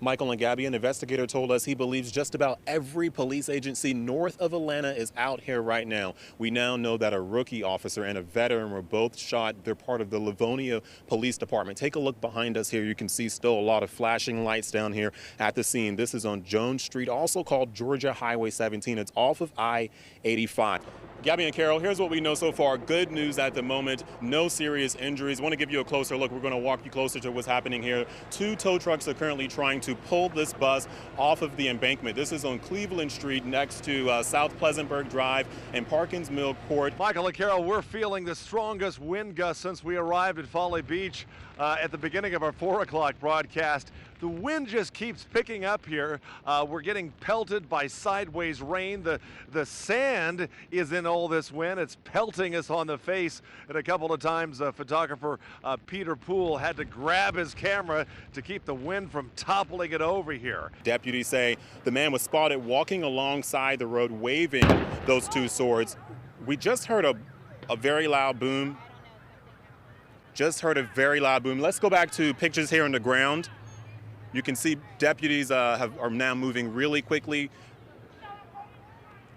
Michael and Gabby, an investigator, told us he believes just about every police agency north of Atlanta is out here right now. We now know that a rookie officer and a veteran were both shot. They're part of the Livonia Police Department. Take a look behind us here. You can see still a lot of flashing lights down here at the scene. This is on Jones Street, also called Georgia Highway 17. It's off of I-85. Gabby and Carol, here's what we know so far. Good news at the moment. No serious injuries. I want to give you a closer look. We're going to walk you closer to what's happening here. Two tow trucks are currently trying to pull this bus off of the embankment. This is on Cleveland Street next to South Pleasantburg Drive and Parkins Mill Court. Michael and Carol, we're feeling the strongest wind gusts since we arrived at Folly Beach at the beginning of our 4 o'clock broadcast. The wind just keeps picking up here. We're getting pelted by sideways rain. The sand is in all this wind. It's pelting us on the face. And a couple of times, photographer Peter Poole had to grab his camera to keep the wind from toppling it over here. Deputies say the man was spotted walking alongside the road waving those two swords. We just heard a very loud boom. Just heard a very loud boom. Let's go back to pictures here on the ground. You can see deputies are now moving really quickly.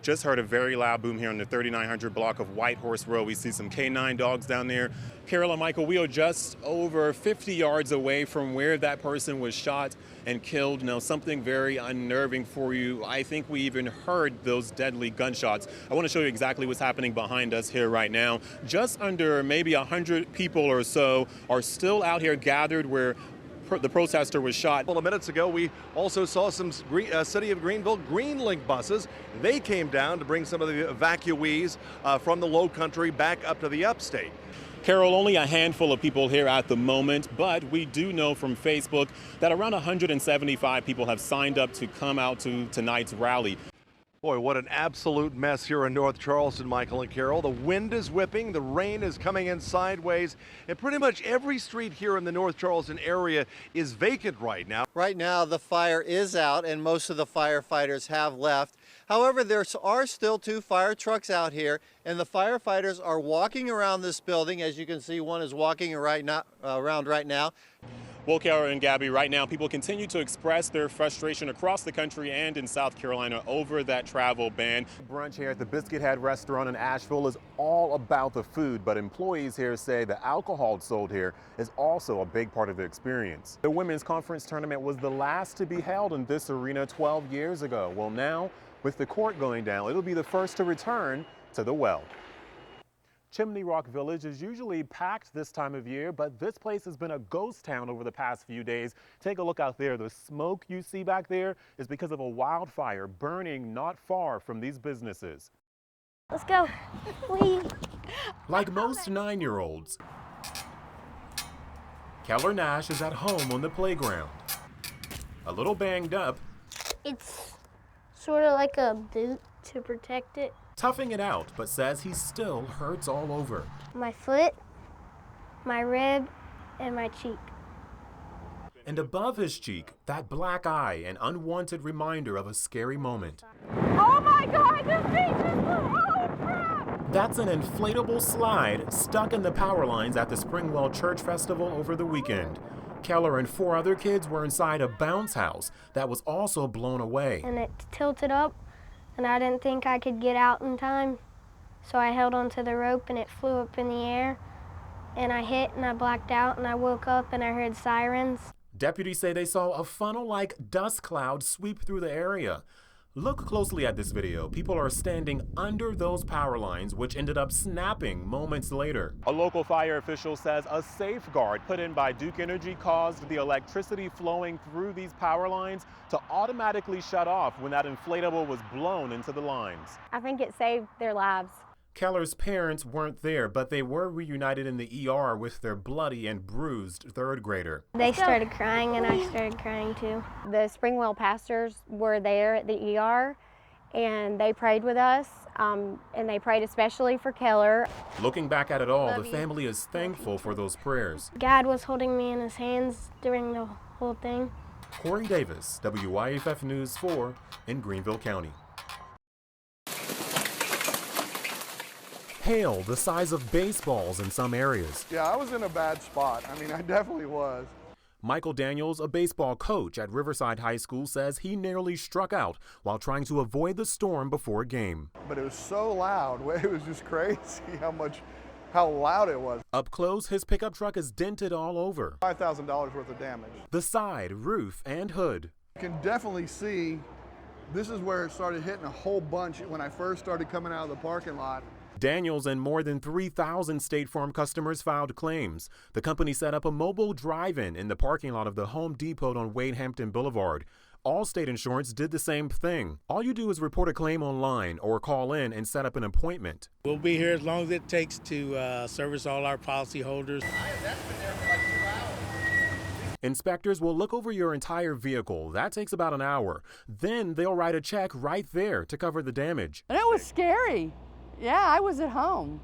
Just heard a very loud boom here on the 3900 block of White Horse Road. We see some K9 dogs down there. Carol and Michael, we are just over 50 yards away from where that person was shot and killed. Now, something very unnerving for you. I think we even heard those deadly gunshots. I want to show you exactly what's happening behind us here right now. Just under maybe 100 people or so are still out here gathered where the protester was shot. A couple of minutes ago, we also saw some City of Greenville Greenlink buses. They came down to bring some of the evacuees from the low country back up to the upstate. Carol, only a handful of people here at the moment, but we do know from Facebook that around 175 people have signed up to come out to tonight's rally. Boy, what an absolute mess here in North Charleston, Michael and Carol. The wind is whipping, the rain is coming in sideways, and pretty much every street here in the North Charleston area is vacant right now. Right now, the fire is out and most of the firefighters have left. However, there are still 2 fire trucks out here, and the firefighters are walking around this building. As you can see, one is walking around right now. Well, Carol and Gabby, right now people continue to express their frustration across the country and in South Carolina over that travel ban. Brunch here at the Biscuit Head restaurant in Asheville is all about the food, but employees here say the alcohol sold here is also a big part of the experience. The women's conference tournament was the last to be held in this arena 12 years ago. Well, now with the court going down, it'll be the first to return to the well. Chimney Rock Village is usually packed this time of year, but this place has been a ghost town over the past few days. Take a look out there. The smoke you see back there is because of a wildfire burning not far from these businesses. Let's go. Whee. Like most 9-year-olds, Keller Nash is at home on the playground. A little banged up. It's sort of like a boot to protect it. Toughing it out, but says he still hurts all over. My foot, my rib, and my cheek. And above his cheek, that black eye, an unwanted reminder of a scary moment. Oh my God, this beach is oh crap! That's an inflatable slide stuck in the power lines at the Springwell Church Festival over the weekend. Keller and 4 other kids were inside a bounce house that was also blown away. And it tilted up, and I didn't think I could get out in time. So I held onto the rope and it flew up in the air, and I hit and I blacked out, and I woke up and I heard sirens. Deputies say they saw a funnel-like dust cloud sweep through the area. Look closely at this video. People are standing under those power lines, which ended up snapping moments later. A local fire official says a safeguard put in by Duke Energy caused the electricity flowing through these power lines to automatically shut off when that inflatable was blown into the lines. I think it saved their lives. Keller's parents weren't there, but they were reunited in the ER with their bloody and bruised 3rd grader. They started crying, and I started crying too. The Springwell pastors were there at the ER, and they prayed with us, and they prayed especially for Keller. Looking back at it all, the family is thankful for those prayers. God was holding me in his hands during the whole thing. Corey Davis, WYFF News 4 in Greenville County. Hail the size of baseballs in some areas. Yeah, I was in a bad spot. I mean, I definitely was. Michael Daniels, a baseball coach at Riverside High School, says he nearly struck out while trying to avoid the storm before a game. But it was so loud. It was just crazy how loud it was. Up close, his pickup truck is dented all over. $5,000 worth of damage. The side, roof, and hood. You can definitely see this is where it started hitting a whole bunch when I first started coming out of the parking lot. Daniels and more than 3,000 State Farm customers filed claims. The company set up a mobile drive-in in the parking lot of the Home Depot on Wade Hampton Boulevard. Allstate Insurance did the same thing. All you do is report a claim online or call in and set up an appointment. We'll be here as long as it takes to service all our policyholders. Inspectors will look over your entire vehicle. That takes about an hour. Then they'll write a check right there to cover the damage. And it was scary. Yeah, I was at home,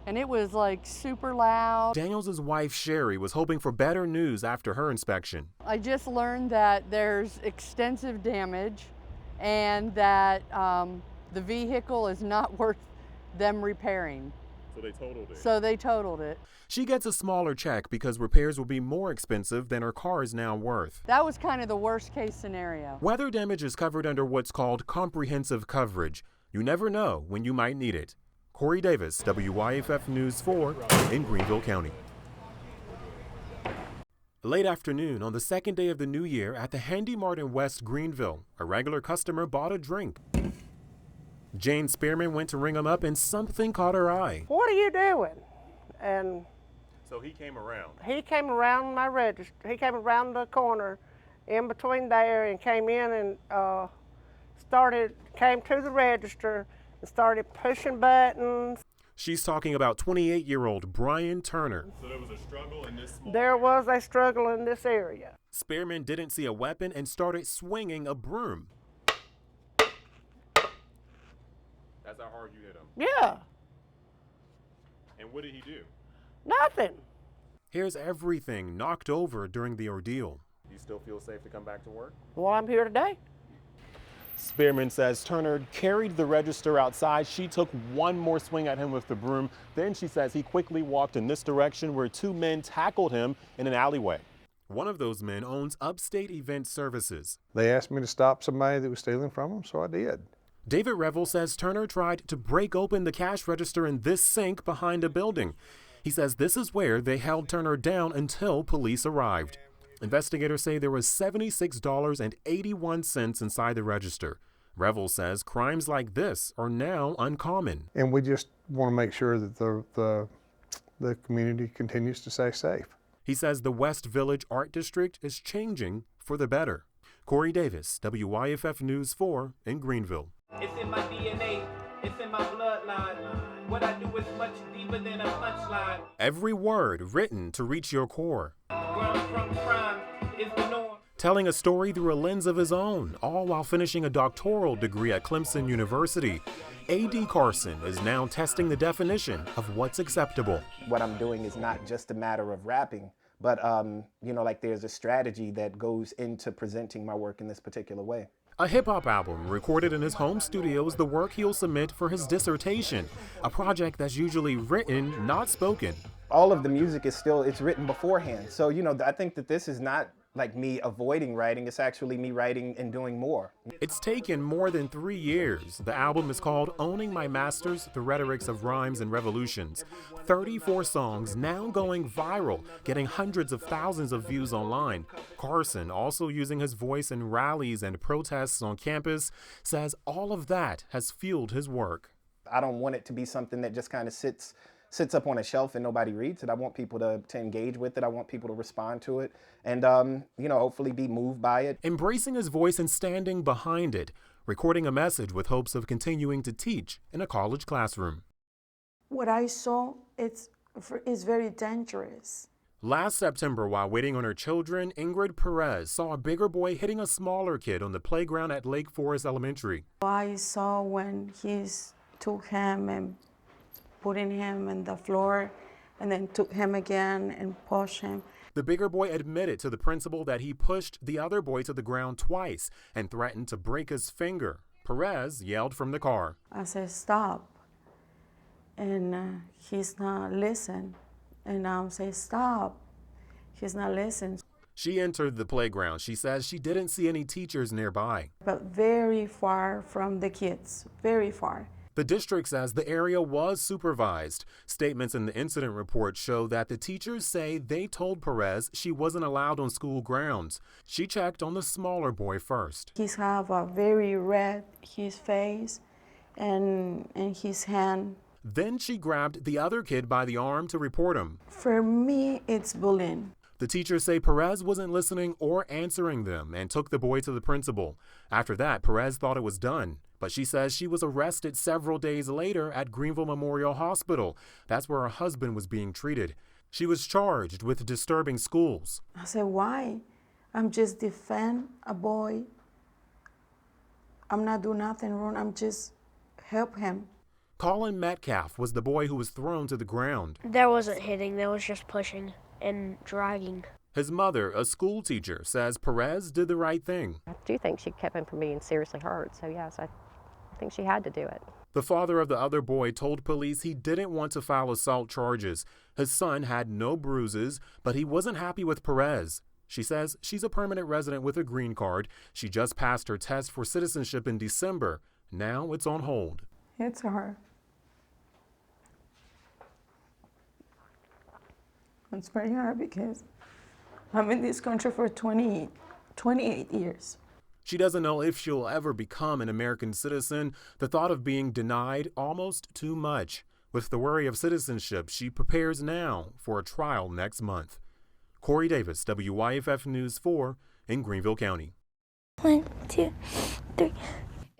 and it was like super loud. Daniels' wife, Sherry, was hoping for better news after her inspection. I just learned that there's extensive damage and that the vehicle is not worth them repairing. So they totaled it. So they totaled it. She gets a smaller check because repairs will be more expensive than her car is now worth. That was kind of the worst case scenario. Weather damage is covered under what's called comprehensive coverage. You never know when you might need it. Corey Davis, WYFF News 4 in Greenville County. Late afternoon on the second day of the new year at the Handy Mart in West Greenville, a regular customer bought a drink. Jane Spearman went to ring him up and something caught her eye. What are you doing? And So he came around. he came around my register. He came around the corner in between there and came in and came to the register and started pushing buttons. She's talking about 28-year-old Brian Turner. So there was a struggle in this small There was a struggle in this area. Spearman didn't see a weapon and started swinging a broom. That's how hard you hit him. Yeah, And what did he do? nothing. Here's everything knocked over during the ordeal. Do you still feel safe to come back to work? Well, I'm here today. Spearman says Turner carried the register outside. She took one more swing at him with the broom. Then she says he quickly walked in this direction where two men tackled him in an alleyway. One of those men owns Upstate Event Services. They asked me to stop somebody that was stealing from them, so I did. David Revel says Turner tried to break open the cash register in this sink behind a building. He says this is where they held Turner down until police arrived. Investigators say there was $76.81 inside the register. Revel says crimes like this are now uncommon. And we just want to make sure that the community continues to stay safe. He says the West Village Art District is changing for the better. Corey Davis, WYFF News 4 in Greenville. It's in my DNA, it's in my bloodline. What I do is much deeper than a punchline. Every word written to reach your core. Where I'm from, crime is the norm. Telling a story through a lens of his own, all while finishing a doctoral degree at Clemson University. A.D. Carson is now testing the definition of what's acceptable. What I'm doing is not just a matter of rapping, but there's a strategy that goes into presenting my work in this particular way. A hip-hop album recorded in his home studio is the work he'll submit for his dissertation, a project that's usually written, not spoken. All of the music it's written beforehand. So, I think that this is not like me avoiding writing, it's actually me writing and doing more. It's taken more than 3 years. The album is called Owning My Masters, The Rhetorics of Rhymes and Revolutions. 34 songs now going viral, getting hundreds of thousands of views online. Carson, also using his voice in rallies and protests on campus, says all of that has fueled his work. I don't want it to be something that just kind of sits up on a shelf and nobody reads it. I want people to engage with it. I want people to respond to it and, hopefully be moved by it. Embracing his voice and standing behind it, recording a message with hopes of continuing to teach in a college classroom. What I saw is very dangerous. Last September, while waiting on her children, Ingrid Perez saw a bigger boy hitting a smaller kid on the playground at Lake Forest Elementary. I saw when he took him and putting him on the floor and then took him again and pushed him. The bigger boy admitted to the principal that he pushed the other boy to the ground twice and threatened to break his finger. Perez yelled from the car. I said, stop. And he's not listening. And I say, stop. He's not listening. She entered the playground. She says she didn't see any teachers nearby. But very far from the kids, very far. The district says the area was supervised. Statements in the incident report show that the teachers say they told Perez she wasn't allowed on school grounds. She checked on the smaller boy first. He's have a very red, his face and his hand. Then she grabbed the other kid by the arm to report him. For me, it's bullying. The teachers say Perez wasn't listening or answering them and took the boy to the principal. After that, Perez thought it was done, but she says she was arrested several days later at Greenville Memorial Hospital. That's where her husband was being treated. She was charged with disturbing schools. I said, why? I'm just defend a boy. I'm not doing nothing wrong. I'm just help him. Colin Metcalf was the boy who was thrown to the ground. There wasn't hitting, there was just pushing and dragging. His mother, a school teacher, says Perez did the right thing. I do think she kept him from being seriously hurt, so yes, I think she had to do it. The father of the other boy told police he didn't want to file assault charges. His son had no bruises, but he wasn't happy with Perez. She says she's a permanent resident with a green card. She just passed her test for citizenship in December. Now it's on hold. It's hard. It's very hard because I'm in this country for 28 years. She doesn't know if she'll ever become an American citizen. The thought of being denied almost too much. With the worry of citizenship, she prepares now for a trial next month. Corey Davis, WYFF News 4 in Greenville County. 1, 2, 3.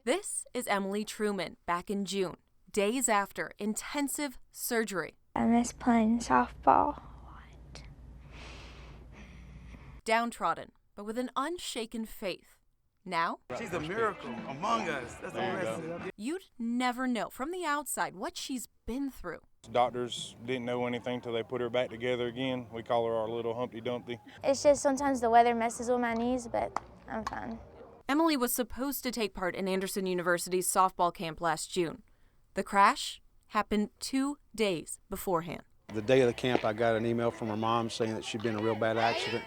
This is Emily Truman back in June, days after intensive surgery. I miss playing softball. Downtrodden, but with an unshaken faith. Now, she's a miracle among us. That's amazing. You'd never know from the outside what she's been through. Doctors didn't know anything till they put her back together again. We call her our little Humpty Dumpty. It's just sometimes the weather messes with my knees, but I'm fine. Emily was supposed to take part in Anderson University's softball camp last June. The crash happened 2 days beforehand. The day of the camp, I got an email from her mom saying that she'd been in a real bad accident.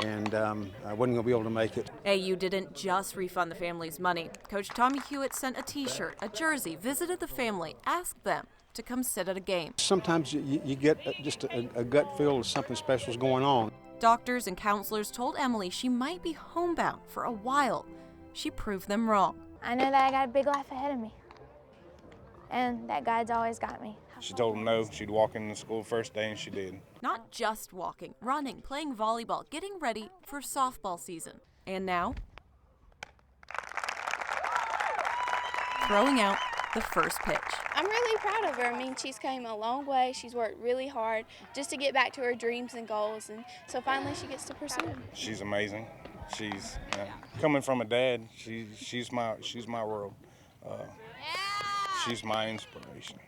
And I wasn't going to be able to make it. AU didn't just refund the family's money. Coach Tommy Hewitt sent a t-shirt, a jersey, visited the family, asked them to come sit at a game. Sometimes you get just a gut feel of something special is going on. Doctors and counselors told Emily she might be homebound for a while. She proved them wrong. I know that I got a big life ahead of me, and that God's always got me. She told them no, she'd walk into school first day, and she did. Not just walking, running, playing volleyball, getting ready for softball season. And now, throwing out the first pitch. I'm really proud of her. I mean, she's came a long way. She's worked really hard just to get back to her dreams and goals, and so finally she gets to pursue them. She's amazing. She's coming from a dad. She's my world. She's my inspiration.